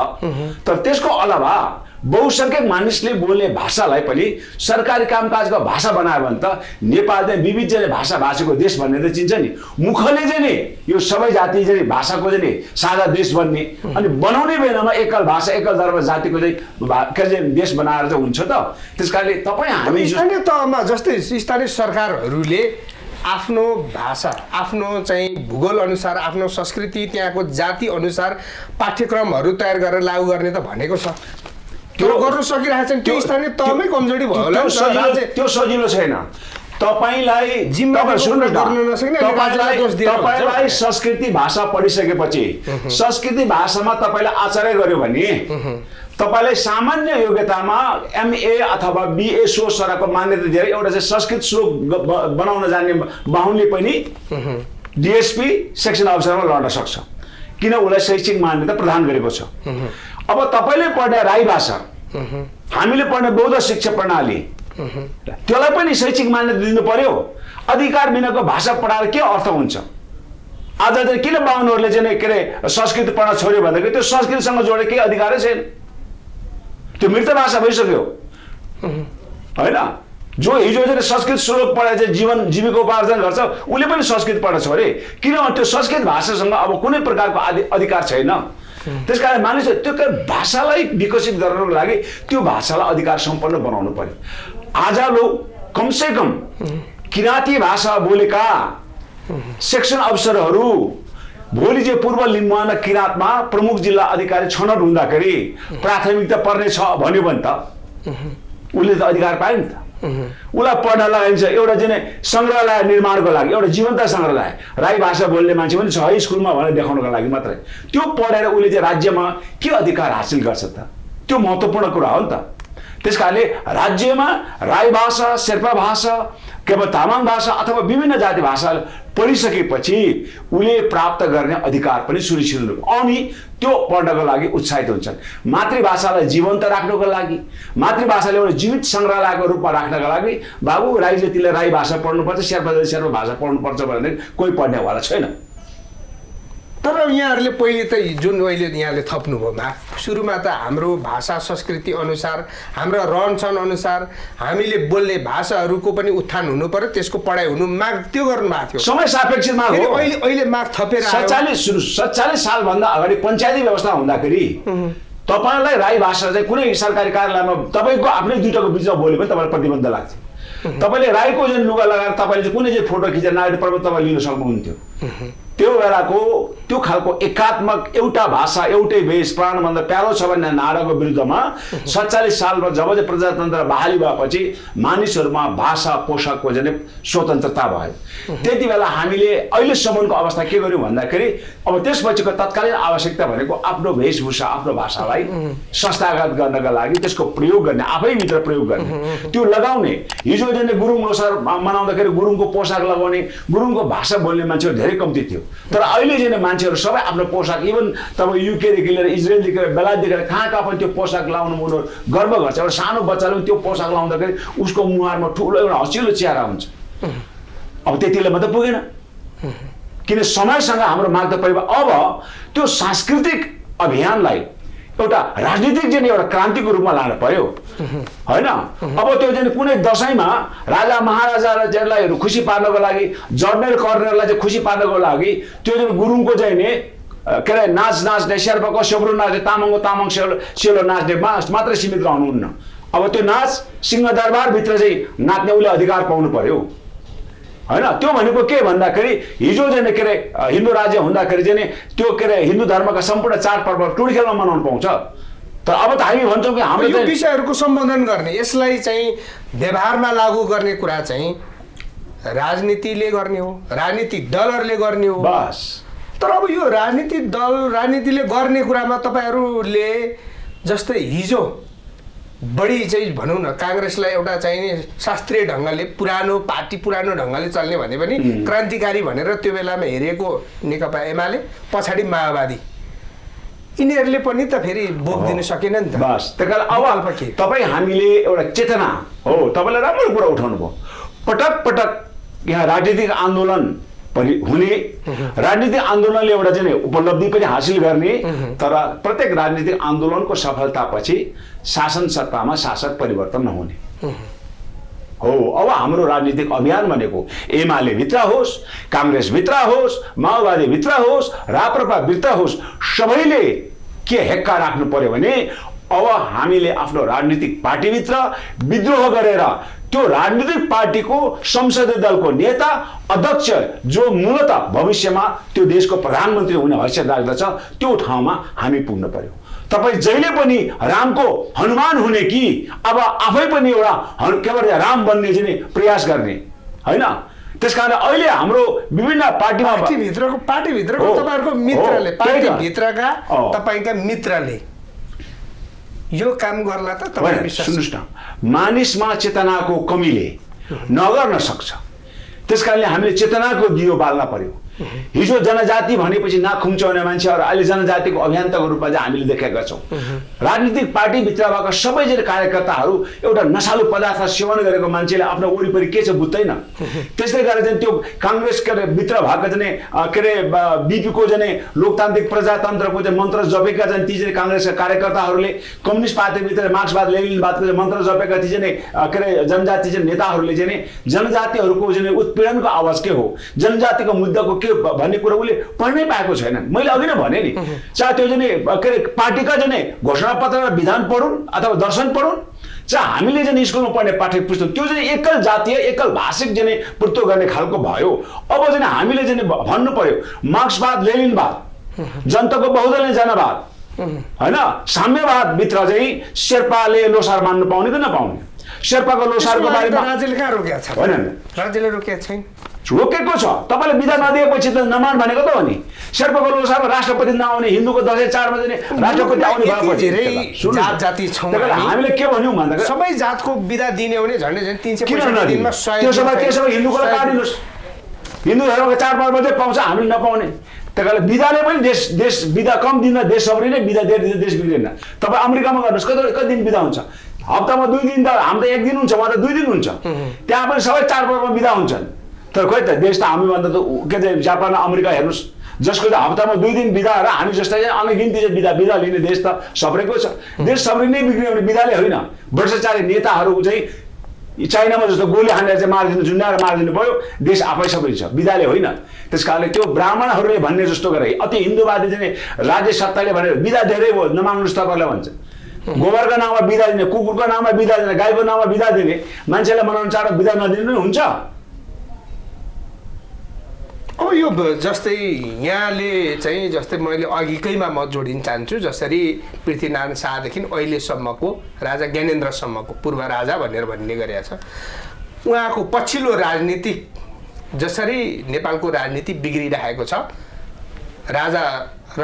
B: तर त्यसको अलावा बहुसंख्यक मानिसले बोल्ने भाषालाई पनि सरकारी कामकाजको भाषा बनायो भने त नेपाल चाहिँ विविध चाहिँ भाषा भाषीको देश भन्ने त चिन्छ नि। मुखले चाहिँ नि यो सबै जाति चाहिँ भाषाको चाहिँ साझा देश बन्ने अनि बनाउने बेलामा एकल भाषा एकल धर्म जातिको चाहिँ देश बनाएर चाहिँ हुन्छ त। त्यसकारणले तपाईँ हामी
A: स्थानीय तहमा जस्तै स्थानीय सरकारहरूले आफ्नो भाषा आफ्नो चाहिँ भूगोल अनुसार आफ्नो संस्कृति त्यहाँको जाति अनुसार पाठ्यक्रमहरू तयार गरेर लागू गर्ने त भनेको छ। त्यो गर्न सकिरहेको छैन। त्यो स्थानीय तहमै कमजोरी भयो होला।
B: त्यो सजिलो छैन। तपाईलाई तपाईलाई संस्कृति भाषा पढिसकेपछि संस्कृति भाषामा तपाईले आचार्य गर्यो भने तपाईलाई सामान्य योग्यतामा एमए अथवा बीए सो सरको मान्यता दिएर एउटा चाहिँ संस्कृत श्लोक बनाउन जान्ने बाहुनले पनि डीएसपी सेक्सन अफिसरमा लड्न सक्छ किन उसलाई शैक्षिक मान्यता प्रदान गरेको छ। अब तपाईले पढ्ने राई भाषा हामीले पढ्ने बौद्ध शिक्षा प्रणाली त्यसलाई पनि शैक्षिक मान्यता दिनु पर्यो। अधिकार बिनाको भाषा पढाएर के अर्थ हुन्छ? आज चाहिँ किन बाहुनहरूले चाहिँ के अरे संस्कृत पढ्न छोड्यो भन्दाखेरि त्यो संस्कृतसँग जोडेर केही अधिकारै छैन, त्यो मृत भाषा भइसक्यो होइन। जो हिजो चाहिँ संस्कृत श्लोक पढाएर चाहिँ जीवन जीविकोपार्जन गर्छ उसले पनि संस्कृत पढ्न छोडे किनभने त्यो संस्कृत भाषासँग अब कुनै प्रकारको अधिकार छैन। त्यसकारण मानिस त्यो भाषालाई विकसित गर्नको लागि त्यो भाषालाई अधिकार सम्पन्न बनाउनु पर्यो। आज लोग कमसे कम किराँती भाषा बोलेका सेक्सन अफिसरहरू भोलि चाहिँ पूर्व लिम्बुवा र किराँतमा प्रमुख जिल्ला अधिकारी छनौट हुँदाखेरि प्राथमिकता पर्ने छ भन्यो भने त उसले त अधिकार पायो नि त। उसलाई पढ्न लगाइन्छ एउटा चाहिँ सङ्ग्रहालय निर्माणको लागि एउटा जीवन्त सङ्ग्रहालय राई भाषा बोल्ने मान्छे पनि छ है स्कुलमा भनेर देखाउनको लागि मात्रै त्यो पढेर उसले चाहिँ राज्यमा के अधिकार हासिल गर्छ त? त्यो महत्त्वपूर्ण कुरा हो नि त। त्यसकारणले राज्यमा राई भाषा शेर्पा भाषा केवल तामाङ भाषा अथवा विभिन्न जाति भाषा पढिसकेपछि उसले प्राप्त गर्ने अधिकार पनि सुनिश्चित हुन्छ अनि त्यो पढ्नको लागि उत्साहित हुन्छन्। मातृभाषालाई जीवन्त राख्नको लागि मातृभाषाले एउटा जीवित सङ्ग्रहालयको रूपमा राख्नको लागि बाबु राई जातिले राई भाषा पढ्नुपर्छ शेर्पा जातिले शेर्पा भाषा पढ्नुपर्छ भने कोही पढ्नेवाला छैन।
A: तर यहाँहरूले पहिले त जुन अहिले यहाँले थप्नुभयो माग, सुरुमा त हाम्रो भाषा संस्कृति अनुसार हाम्रो रहनसहन अनुसार हामीले बोल्ने भाषाहरूको पनि उत्थान हुनु पर्यो, त्यसको पढाइ हुनु, माग त्यो गर्नुभएको थियो।
B: समय सापेक्ष माग
A: फेरि
B: हो।
A: अहिले माग थपेर
B: 47 सालभन्दा अगाडि पञ्चायती व्यवस्था हुँदाखेरि तपाईँलाई राई भाषा चाहिँ कुनै सरकारी कार्यालयमा तपाईँको आफ्नै दुईटाको बिचमा बोले पनि तपाईँलाई प्रतिबन्ध लाग्थ्यो। तपाईँले राईको जुन लुगा लगाएर तपाईँले चाहिँ कुनै चाहिँ फोटो खिचेर नागरिक प्रमाण तपाईँ लिन सक्नुहुन्थ्यो। त्यो बेलाको त्यो खालको एकात्मक एउटा भाषा एउटै भेष प्राणभन्दा प्यारो छ भन्ने नाराको विरुद्धमा 47 सालमा जब चाहिँ प्रजातन्त्र बहाली भएपछि मानिसहरूमा भाषा पोसाकको चाहिँ स्वतन्त्रता भयो। त्यति बेला हामीले अहिलेसम्मको अवस्था के गर्यौँ भन्दाखेरि अब त्यसपछिको तत्कालीन आवश्यकता भनेको आफ्नो वेशभूषा आफ्नो भाषालाई संस्थागत गर्नका लागि त्यसको प्रयोग गर्ने, आफैभित्र प्रयोग गर्ने, त्यो लगाउने। हिजो चाहिँ गुरुङ लोसार मनाउँदाखेरि गुरुङको पोसाक लगाउने, गुरुङको भाषा बोल्ने मान्छेहरू धेरै कम्ती थियो। तर अहिले चाहिँ मान्छेहरू सबै आफ्नो पोसाक, इभन तपाईँ युकेदेखि लिएर इजरायलदेखि लिएर बेलायतदेखि लिएर कहाँ पनि त्यो पोसाक लाउनु उनीहरू गर्व गर्छ। एउटा सानो बच्चाले पनि त्यो पोसाक लाउँदाखेरि उसको मुहारमा ठुलो एउटा हँसिलो चेहरा हुन्छ। अब त्यतिले मात्रै पुगेन, किन समयसँग हाम्रो माग त परिवर्तन। अब त्यो सांस्कृतिक अभियानलाई एउटा राजनीतिक चाहिँ एउटा क्रान्तिको रूपमा लान पर्यो होइन। अब त्यो चाहिँ कुनै दसैँमा राजा महाराजालाई खुसी पार्नको लागि, जर्नल कर्नरलाई चाहिँ खुसी पार्नको लागि त्यो चाहिँ गुरुङको चाहिँ नि के अरे नाच नाच्ने, शेर्पाको सेब्रो नाच्ने, तामाङको तामाङ सेलो नाच्ने मात्रै सीमित रहनुहुन्न। अब त्यो नाच सिंहदरबारभित्र चाहिँ नाच्ने उसले अधिकार पाउनु पर्यो होइन। त्यो भनेको के भन्दाखेरि हिजो चाहिँ के अरे हिन्दू राज्य हुँदाखेरि चाहिँ त्यो के अरे हिन्दू धर्मका सम्पूर्ण चाडपर्व टुँडिखेलमा मनाउनु पाउँछ। तर अब त हामी भन्छौँ कि हाम्रो
A: यो विषयहरूको सम्बोधन गर्ने, यसलाई चाहिँ व्यवहारमा लागू गर्ने कुरा चाहिँ राजनीतिले गर्ने हो, राजनीतिक दलहरूले गर्ने हो
B: बस।
A: तर अब यो राजनीतिक दल राजनीतिले गर्ने कुरामा तपाईँहरूले जस्तै हिजो बढी चाहिँ भनौँ न काङ्ग्रेसलाई एउटा चाहिने शास्त्रीय ढङ्गले पुरानो पार्टी पुरानो ढङ्गले चल्ने भने पनि क्रान्तिकारी भनेर त्यो बेलामा हेरिएको नेकपा एमाले, पछाडि माओवादी, यिनीहरूले पनि त फेरि बोक दिन सकेन नि त।
B: बस त्यही कारण अब तपाईँ हामीले एउटा चेतना हो, तपाईँले राम्रो कुरा उठाउनु भयो। पटक पटक यहाँ राजनीतिक आन्दोलन हुने, राजनीतिक आन्दोलनले एउटा चाहिँ उपलब्धि पनि हासिल गर्ने, तर प्रत्येक राजनीतिक आन्दोलनको सफलतापछि शासन सत्तामा शासक परिवर्तन नहुने हो। अब हाम्रो राजनीतिक अभियान भनेको एमाले भित्र होस्, काङ्ग्रेस भित्र होस्, माओवादी भित्र होस्, राप्रपा भित्र होस्, सबैले के हेक्का राख्नु पर्यो भने अब हामीले आफ्नो राजनीतिक पार्टीभित्र विद्रोह गरेर त्यो राजनीतिक पार्टीको संसदीय दलको नेता अध्यक्ष जो मूलतः भविष्यमा त्यो देशको प्रधानमन्त्री हुने हैसियत राख्दछ त्यो ठाउँमा हामी पुग्न पर्यो। तपाईँ जहिले पनि रामको हनुमान हुने कि अब आफै पनि एउटा के भन्छ राम बन्ने चाहिँ प्रयास गर्ने होइन। त्यसकारण अहिले हाम्रो विभिन्न पार्टीभित्रको
A: तपाईँहरूको मित्रले, पार्टीभित्रका तपाईँका मित्रले यो काम गर्ला त तपाईँ विश्वास?
B: सुन्नुहोस् न, मानिसमा चेतनाको कमीले नगर्न सक्छ। त्यसकारणले हामीले चेतनाको दियो बाल्न पर्यो। हिजो जनजाति भनेपछि नाक खुम्चाउने मान्छेहरू अहिले जनजातिको अभियन्ताको रूपमा चाहिँ हामीले देखेका छौँ। राजनीतिक पार्टीभित्र भएका सबैजना कार्यकर्ताहरू एउटा नशालु पदार्थ सेवन गरेको मान्छेले आफ्नो वरिपरि के छ बुझ्दैन। त्यसले गर्दा चाहिँ त्यो काङ्ग्रेस के अरे भित्र भएको चाहिँ के अरे बिपीको चाहिँ लोकतान्त्रिक प्रजातन्त्रको चाहिँ मन्त्र जपेका चाहिँ ती चाहिँ काङ्ग्रेसका कार्यकर्ताहरूले, कम्युनिस्ट पार्टीभित्र मार्क्सवाद लेनिनवादको मन्त्र जपेका ती चाहिँ के अरे जनजाति चाहिँ नेताहरूले चाहिँ जनजातिहरूको चाहिँ उत्पीडनको आवाज के हो, जनजातिको मुद्दाको के भन्ने कुरा उसले पढ्नै पाएको छैनन्। मैले अघि नै भने नि, चाहे त्यो चाहिँ के अरे पार्टीका चाहिँ घोषणापत्र र विधान पढुन् अथवा दर्शन पढुन्, चाहे हामीले चाहिँ स्कुलमा पढ्ने पाठ्य पुस्तक त्यो चाहिँ एकल जातीय एकल भाषिक चाहिँ पुर्तो गर्ने खालको भयो। अब चाहिँ हामीले चाहिँ भन्नु पर्यो मार्क्सवाद लेनिनवाद, जनताको बहुदलीय जनवाद होइन, साम्यवादभित्र चाहिँ शेर्पाले लोसार मान्नु पाउने कि नपाउने। शेर्पाको लोसारको बारेमा
A: राज्यले कहाँ रोकेको छ? होइन, राज्यले रोकेको छैन।
B: रोकेको छ, तपाईँले विधा नदिएपछि त नमान भनेको त हो नि। शेर्पाको लोसारमा राष्ट्रपति नआउने, हिन्दूको दसैँ चाडमा चाहिँ राष्ट्रपति आउने हामीले के भन्यौँ भन्दाखेरि
A: सबै जातको विधा दिने हो भने झन्डै झन् 365 दिनमा 100
B: त्यसो भए हिन्दूको काटिदिनुहोस्, हिन्दू धर्मको चाडपर्व मात्रै पाउँछ, हामीले नपाउने। त्यही कारण विधाले पनि देश विधा कम दिँदा देश सब्रिने, विधा धेरै दिँदा देश बिग्रिँदैन। तपाईँ अमेरिकामा गर्नुहोस्, कति दिन विधा हुन्छ? हप्तामा 2 दिन त, हाम्रो त 1 दिन हुन्छ, उहाँ त 2 दिन हुन्छ। त्यहाँ पनि सबै चाडपर्वमा विधा हुन्छन्। तर खोइ त देश त हामीभन्दा त के अरे जापान अमेरिका हेर्नुहोस्, जसको चाहिँ हप्तामा 2 दिन बिदा र हामी जस्तै अनगिन्ती चाहिँ बिदा लिने देश त सब्रेको छ। देश सब्रिनै बिग्रियो भने बिदाले होइन, भ्रष्टाचारी नेताहरू चाहिँ चाइनामा जस्तो गोली हानेर चाहिँ मारिदिनु, झुन्डाएर मारिदिनु भयो, देश आफै सबै छ, बिदाले होइन। त्यस कारणले त्यो ब्राह्मणहरूले भन्ने जस्तो गरे अति हिन्दूवादी चाहिँ राज्य सत्ताले भनेर बिदा धेरै भयो नमाग्नुहोस् तपाईँलाई भन्छ। गोबरको नाममा बिदा दिने, कुकुरको नाममा बिदा दिने, गाईको नाममा बिदा दिने, मान्छेलाई मनाउनु चाँडो बिदा नदिनु पनि हुन्छ।
A: अब यो जस्तै यहाँले चाहिँ जस्तै मैले अघिकैमा म जोडिन चाहन्छु, जसरी पृथ्वीनारायण शाहदेखि अहिलेसम्मको राजा ज्ञानेन्द्रसम्मको पूर्व राजा भनेर भन्ने गरेका छ, उहाँको पछिल्लो राजनीतिक जसरी नेपालको राजनीति बिग्रिरहेको छ, राजा र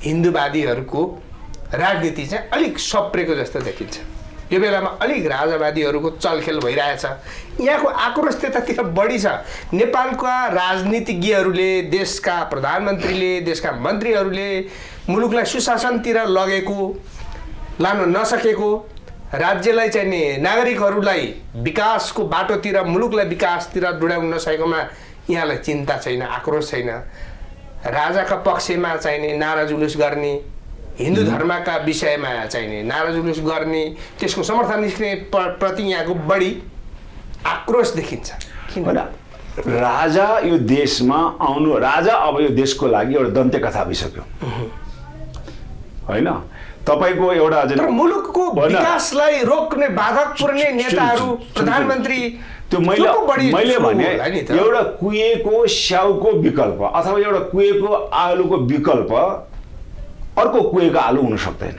A: हिन्दूवादीहरूको राजनीति चाहिँ अलिक सप्रेको जस्तो देखिन्छ। यो बेलामा अलिक राजावादीहरूको चलखेल भइरहेछ, यहाँको आक्रोश त्यतातिर बढी छ। नेपालका राजनीतिज्ञहरूले, देशका प्रधानमन्त्रीले, देशका मन्त्रीहरूले मुलुकलाई सुशासनतिर लगेको, लान नसकेको, राज्यलाई चाहिने नागरिकहरूलाई विकासको बाटोतिर, मुलुकलाई विकासतिर डुडाउन नसकेकोमा यहाँलाई चिन्ता छैन, आक्रोश छैन। राजाका पक्षमा चाहिने नारा जुलुस गर्ने, हिन्दू धर्मका विषयमा चाहिने नारा जुलुस गर्ने, त्यसको समर्थन निस्किने प्रति यहाँको बढी आक्रोश देखिन्छ। किन
B: राजा यो देशमा आउनु, राजा अब यो देशको लागि एउटा दन्त्य कथा भइसक्यो होइन। तपाईको एउटा
A: तर मुलुकको विकासलाई रोक्ने, बाधक पुर्ने नेताहरू, प्रधानमन्त्री,
B: त्यो मैले भने एउटा कुहिएको स्याउको विकल्प अथवा एउटा कुहिएको आलुको विकल्प अर्को कुहिएको आलु हुन सक्दैन।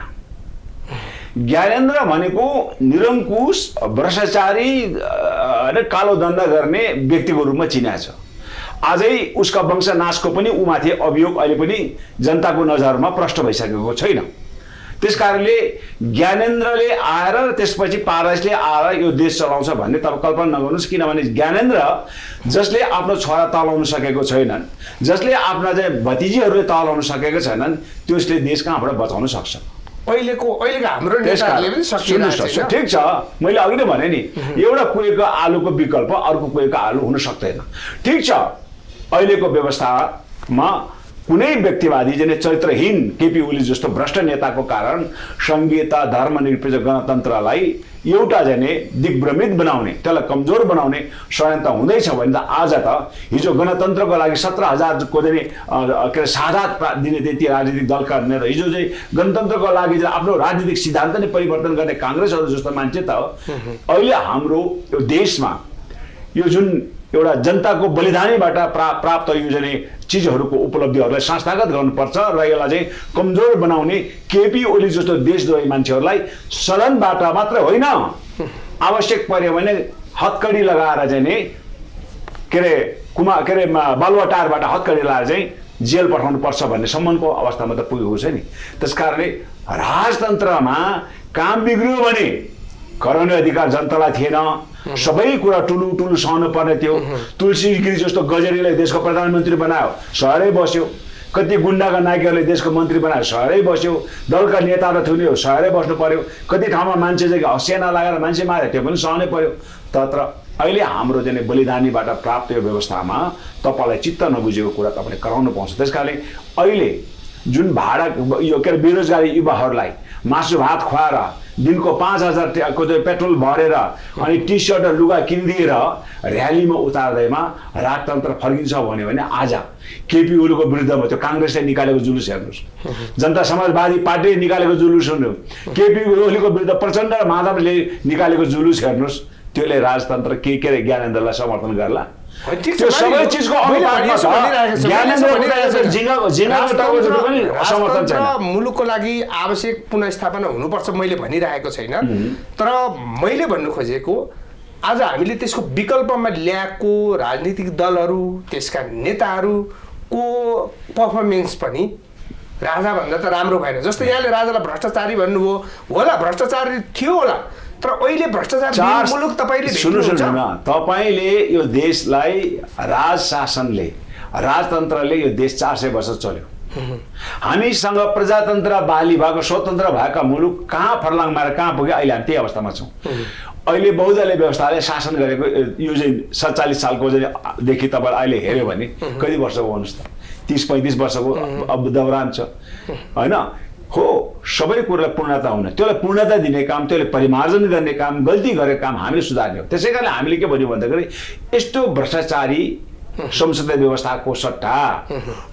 B: ज्ञानेन्द्र भनेको निरङ्कुश भ्रष्टाचारी र कालो धन्दा गर्ने व्यक्तिको रूपमा चिनिएको छ। आजै उसका वंशनाशको पनि उमाथि अभियोग अहिले पनि जनताको नजरमा प्रष्ट भइसकेको छैन। त्यस कारणले ज्ञानेन्द्रले आएर र त्यसपछि पारसले आएर यो देश चलाउँछ भन्ने तपाईँ कल्पना नगर्नुहोस्। किनभने ज्ञानेन्द्र जसले आफ्नो छोरा तलाउन सकेको छैनन्, जसले आफ्ना चाहिँ भतिजीहरूले तलाउन सकेको छैनन्, त्यसले देश कहाँबाट बचाउन सक्छ?
A: अहिलेको हाम्रो नेताहरूले पनि सकिरहेको छैन।
B: ठिक छ, मैले अघि नै भने नि, एउटा कुहेको आलुको विकल्प अर्को कुहेको आलु हुन सक्दैन। ठिक छ, अहिलेको व्यवस्थामा कुनै व्यक्तिवादी जने चरित्रहीन केपी ओली जस्तो भ्रष्ट नेताको कारण संघीयता, धर्मनिरपेक्ष गणतन्त्रलाई एउटा जने दिग्भ्रमित बनाउने, त्यसलाई कमजोर बनाउने षड्यन्त्र हुँदैछ भने त आज त हिजो गणतन्त्रको लागि 17,000 को जने के अरे साधात दिने त्यति राजनीतिक दलका नेता, हिजो चाहिँ गणतन्त्रको लागि चाहिँ आफ्नो राजनीतिक सिद्धान्त नै परिवर्तन गर्ने काङ्ग्रेसहरू जस्तो मान्छे त अहिले हाम्रो यो देशमा यो जुन एउटा जनताको बलिदानीबाट प्राप्त यो जाने चिजहरूको उपलब्धिहरूलाई संस्थागत गर्नुपर्छ र यसलाई चाहिँ कमजोर बनाउने केपी ओली जस्तो देशद्रोही मान्छेहरूलाई सदनबाट मात्र होइन, आवश्यक पर्यो भने हत्कडी लगाएर चाहिँ नि के अरे बालुवाटारबाट हत्कडी लगाएर चाहिँ जेल पठाउनु पर्छ भन्ने सम्मको अवस्थामा त पुगेको छ नि। त्यसकारणले राजतन्त्रमा काम बिग्रियो भने कराउने अधिकार जनतालाई थिएन, सबै कुरा टुलु सहनु पर्ने थियो। तुलसी गिरी जस्तो गजरीलाई देशको प्रधानमन्त्री बनायो, सहरै बस्यो। कति गुन्डाका नायकहरूले देशको मन्त्री बनायो, सहरै बस्यो। दलका नेताहरू थुन्यो, सहरै बस्नु पर्यो। कति ठाउँमा मान्छे चाहिँ हसियाना लगाएर मान्छे मारे, त्यो पनि सहनै पर्यो। तर अहिले हाम्रो चाहिँ बलिदानीबाट प्राप्त यो व्यवस्थामा तपाईँलाई चित्त नबुझेको कुरा तपाईँले कराउनु पाउँछ। त्यस कारणले अहिले जुन भाडा यो के अरे बेरोजगारी युवाहरूलाई मासु भात खुवाएर दिनको 5,000 को चाहिँ पेट्रोल भरेर अनि टी सर्ट र लुगा किनिदिएर र्यालीमा उतार्दैमा राजतन्त्र फर्किन्छ भने आज केपी ओलीको विरुद्धमा त्यो काङ्ग्रेसले निकालेको जुलुस हेर्नुहोस्, जनता समाजवादी पार्टीले निकालेको जुलुस हेर्नुहोस्, केपी ओलीको विरुद्ध प्रचण्ड र माधवले निकालेको जुलुस हेर्नुहोस्, त्यसले राजतन्त्र के अरे ज्ञानेन्द्रलाई समर्थन गर्ला? त्यो सबै चिजको अनुपातमा
A: मुलुकको लागि आवश्यक पुनर्स्थापना हुनुपर्छ मैले भनिरहेको छैन। तर मैले भन्नु खोजेको आज हामीले त्यसको विकल्पमा ल्याएको राजनीतिक दलहरू, त्यसका नेताहरूको पर्फर्मेन्स पनि राजाभन्दा त राम्रो भएन। जस्तै यहाँले राजालाई भ्रष्टाचारी भन्नुभयो, होला भ्रष्टाचारी थियो होला, तर अहिले भ्रष्टाचार मुलुक तपाईले
B: सुन्नुहोस् न, तपाईले यो देशलाई राज शासनले, राजतन्त्रले यो देश 400 वर्ष चल्यो। हामीसँग प्रजातन्त्र बाली भएको, स्वतन्त्र भएका मुलुक कहाँ फर्लाङ मारेर कहाँ पुग्यो, अहिले हामी त्यही अवस्थामा छौँ। अहिले बहुदलीय व्यवस्थाले शासन गरेको यो चाहिँ 47 सालको देखि तपाईँ अहिले हेऱ्यो भने कति वर्ष भन्नुहोस् त? 30-35 वर्षको अब दौरान छ होइन हो सबै कुरालाई पूर्णता हुन त्यसलाई पूर्णता दिने काम त्यसले परिमार्जन गर्ने काम गल्ती गरेको काम हामीले सुधार्ने हो त्यसै कारणले हामीले के भन्यो भन्दाखेरि यस्तो भ्रष्टाचारी संसदीय व्यवस्थाको सट्टा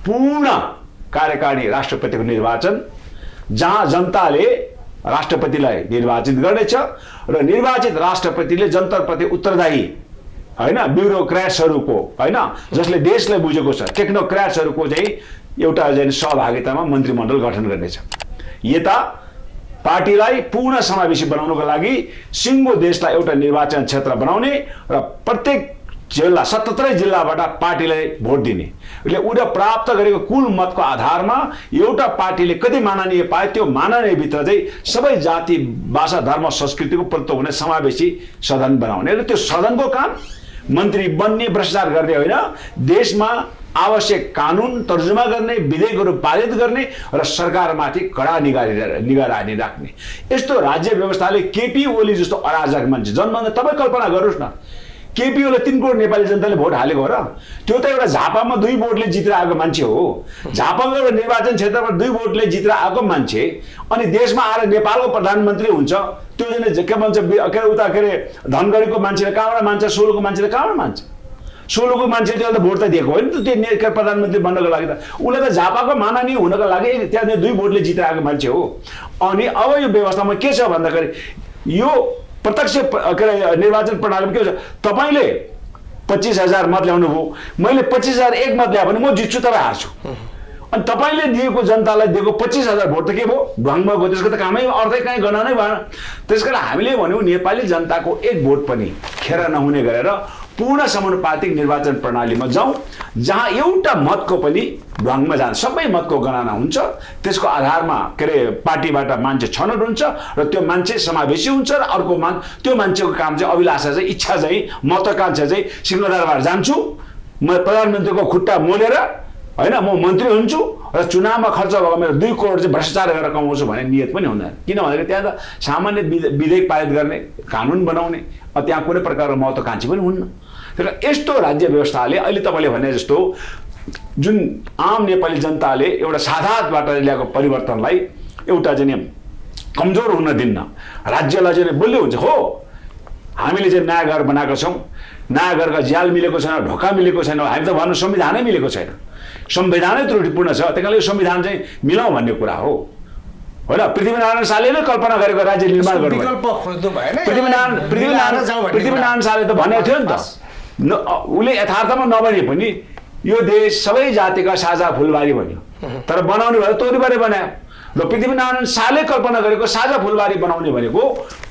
B: पूर्ण कार्यकारिणी राष्ट्रपतिको निर्वाचन जहाँ जनताले राष्ट्रपतिलाई निर्वाचित गर्नेछ र निर्वाचित राष्ट्रपतिले जनताप्रति उत्तरदायी होइन ब्युरोक्र्याट्सहरूको होइन जसले देशलाई बुझेको छ टेक्नोक्र्याट्सहरूको चाहिँ एउटा चाहिँ सहभागितामा मन्त्रीमण्डल गठन गर्नेछ यता पार्टीलाई पूर्ण समावेशी बनाउनको लागि सिङ्गो देशलाई एउटा निर्वाचन क्षेत्र बनाउने र प्रत्येक जिल्ला 77 जिल्लाबाट पार्टीलाई भोट दिने એટલે उनीहरूले प्राप्त गरेको कुल मतको आधारमा एउटा पार्टीले कति माननीय पाए त्यो माननीयभित्र चाहिँ सबै जाति भाषा धर्म संस्कृतिको प्रतित्व हुने समावेशी सदन बनाउने र त्यो सदनको काम मन्त्री बन्ने भ्रष्टाचार गर्ने होइन देशमा आवश्यक कानुन तर्जुमा गर्ने विधेयकहरू पारित गर्ने र सरकारमाथि कडा निगरानी राख्ने यस्तो राज्य व्यवस्थाले केपी ओली जस्तो अराजक मान्छे जन्मँदा तपाईँ कल्पना गर्नुहोस् न केपी ओली 3 करोड नेपाली जनताले भोट हालेको हो र त्यो त एउटा झापामा 2 भोटले जितेर आएको मान्छे हो झापाको एउटा निर्वाचन क्षेत्रमा 2 भोटले जितेर आएको मान्छे अनि देशमा आएर नेपालको प्रधानमन्त्री हुन्छ त्यो चाहिँ के भन्छ उता के अरे धनगढीको मान्छेले कहाँबाट मान्छ सोलुको मान्छेले कहाँबाट मान्छ सोलुको मान्छेले त्यो भोट त दिएको होइन त त्यो प्रधानमन्त्री बन्नको लागि त उसले त झापाको माननीय हुनको लागि त्यहाँ 2 भोटले जितेर आएको मान्छे हो अनि अब यो व्यवस्थामा के छ भन्दाखेरि यो प्रत्यक्ष के अरे निर्वाचन प्रणालीमा के हुन्छ तपाईँले 25,000 मत ल्याउनु भयो मैले 25,001 मत ल्याएँ भने म जित्छु तपाईँ हार्छु अनि तपाईँले दिएको जनतालाई दिएको 25,000 भोट त के भयो ढङ्गमा गयो त्यसको त कामै अर्थै कहीँ गर्न नै भएन त्यसकारण हामीले भन्यौँ नेपाली जनताको 1 भोट पनि खेर नहुने गरेर पूर्ण समानुपातिक निर्वाचन प्रणालीमा जाउँ जहाँ एउटा मतको पनि ढङ्गमा जान्छ सबै मतको गणना हुन्छ त्यसको आधारमा के अरे पार्टीबाट मान्छे छनौट हुन्छ र त्यो मान्छे समावेशी हुन्छ र अर्को त्यो मान्छेको काम चाहिँ अभिलाषा चाहिँ इच्छा चाहिँ महत्त्वाकांक्षा चाहिँ सिंहदरबार जान्छु म प्रधानमन्त्रीको खुट्टा मोलेर होइन म मन्त्री हुन्छु र चुनावमा खर्च भएको मेरो 2 करोड चाहिँ भ्रष्टाचार गरेर कमाउँछु भन्ने नियत पनि हुँदैन किन भन्दाखेरि त्यहाँ त सामान्य विधेयक पारित गर्ने कानुन बनाउने त्यहाँ कुनै प्रकारको महत्त्वाकांक्षी पनि हुन्न तर यस्तो राज्य व्यवस्थाले अहिले तपाईँले भने जस्तो जुन आम नेपाली जनताले एउटा साधारणबाट ल्याएको परिवर्तनलाई एउटा चाहिँ कमजोर हुन दिन्न राज्यलाई चाहिँ बलियो हुन्छ हो हामीले चाहिँ नयाँ घर बनाएको छौँ नयाँ घरका ज्याल मिलेको छैन ढोका मिलेको छैन हामी त भन्नु संविधानै मिलेको छैन संविधानै त्रुटिपूर्ण छ त्यही कारणले यो संविधान चाहिँ मिलाउँ भन्ने कुरा हो होइन पृथ्वीनारायण शाहले नै कल्पना गरेको राज्य निर्माण गर्नु पृथ्वीनारायण शाहले त भनेको थियो नि त उसले यथार्थमा नबने पनि यो देश सबै जातिका साझा फुलबारी भन्यो तर बनाउने भए तोरीबारी बनायो र पृथ्वीनारायण शाहले कल्पना गरेको साझा फुलबारी बनाउने भनेको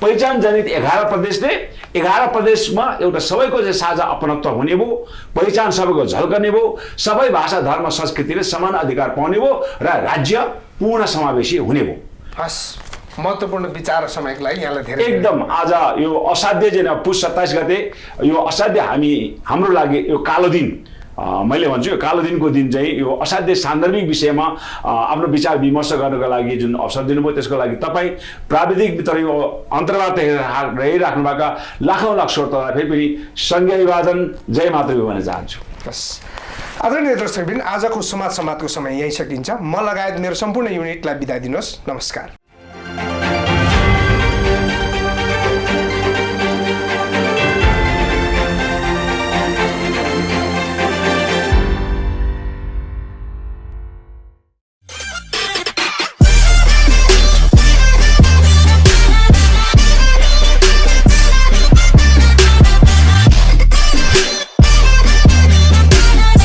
B: पहिचान जनित 11 प्रदेशले 11 प्रदेशमा एउटा सबैको चाहिँ साझा अपनत्व हुने भयो पहिचान सबैको झल्कने भयो सबै भाषा धर्म संस्कृतिले समान अधिकार पाउने भयो र राज्य पूर्ण समावेशी हुने भयो
A: हस् महत्त्वपूर्ण विचार समयको लागि यहाँलाई धेरै
B: एकदम आज यो असाध्य चाहिँ पुष 27 गते यो असाध्य हाम्रो लागि यो कालो दिन मैले भन्छु यो कालो दिनको दिन चाहिँ यो असाध्य सान्दर्भिक विषयमा आफ्नो विचार विमर्श गर्नको लागि जुन अवसर दिनुभयो त्यसको लागि तपाईँ प्राविधिक मित्र यो अन्तर्वार्ता रहिराख्नुभएका लाखौँ लाख श्रोतालाई फेरि पनि सङ्घीय विभाजन जय मातृभूमि भन्न चाहन्छु
A: हस् आदरणीय दर्शकबिन आजको समाजको समय यही सकिन्छ म लगायत मेरो सम्पूर्ण युनिटलाई बिदा दिनुहोस् नमस्कार